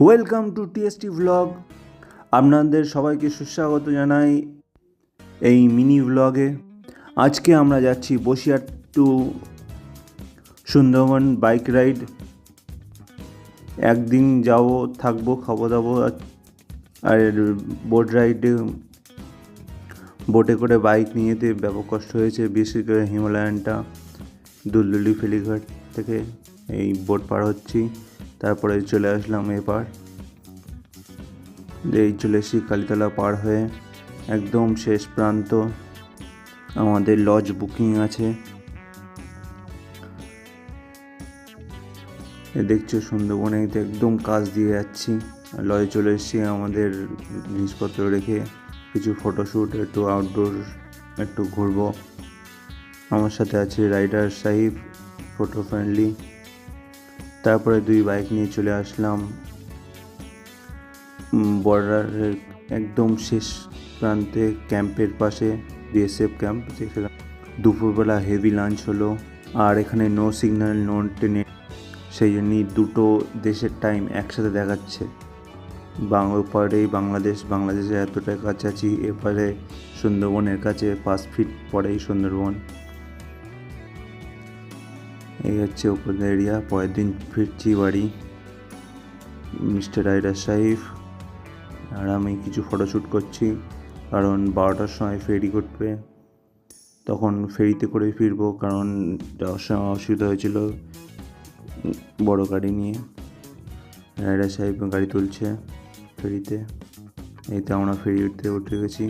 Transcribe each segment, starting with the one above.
Welcome to TST vlog. আপনাদের সবাইকে সুস্বাগত জানাই এই মিনি ভ্লগে। আজকে আমরা যাচ্ছি Basirhat to Sundarban bike ride. একদিন যাব, থাকবো, খাবো দাবো। আর বোট রাইডে, বোটে করে বাইক নিয়ে যেতে ব্যাপক কষ্ট হয়েছে, বিশেষ করে হিমালয়ানটা দুলদুলি ফেরিঘাট থেকে এই বোট পার হচ্ছি। তারপরে চলে আসলাম এপার, এই চলে এসেছি কালীতলা পার হয়ে একদম শেষ প্রান্ত। আমাদের লজ বুকিং আছে। দেখছো সুন্দরবনে একদম কাছ দিয়ে যাচ্ছি, লজে চলে এসেছি। আমাদের জিনিসপত্র রেখে কিছু ফটোশ্যুট, একটু আউটডোর, একটু ঘুরবো। আমার সাথে আছে রাইডার সাহিব, ফটো ফ্রেন্ডলি। তারপরে দুই বাইক নিয়ে চলে আসলাম বর্ডারের একদম শেষ প্রান্তে, ক্যাম্পের পাশে, বিএসএফ ক্যাম্প। যেখানে দুপুরবেলা হেভি লাঞ্চ হলো। আর এখানে নো সিগন্যাল, নো নেট, সেই জন্যই দুটো দেশের টাইম একসাথে দেখাচ্ছে। ওপারেই বাংলাদেশে এতটা কাছাকাছি, এপারে সুন্দরবনের কাছে 5 ফিট পরেই সুন্দরবন। এই হচ্ছে ওপরের এরিয়া। পরের দিন ফিরছি বাড়ি। মিস্টার রাইডার সাহিব আর আমি কিছু ফটোশ্যুট করছি, কারণ 12টার সময় ফেরি করবে, তখন ফেরিতে করে ফিরবো, কারণ যাওয়ার সময় অসুবিধা হয়েছিল বড় গাড়ি নিয়ে। রাইডার সাহেব গাড়ি তুলছে ফেরিতে। এইতে আমরা ফেরিতে উঠে গেছি।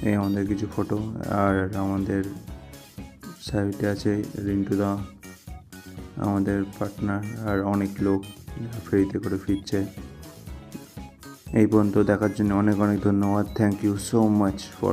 এই আমাদের কিছু ফটো। আর আমাদের সাইডে আছে রিন্টুদা, আমাদের পার্টনার, আর অনেক লোক ফেরিতে করে ফিরছে। এই পর্যন্ত দেখার জন্য অনেক অনেক ধন্যবাদ। Thank you so much for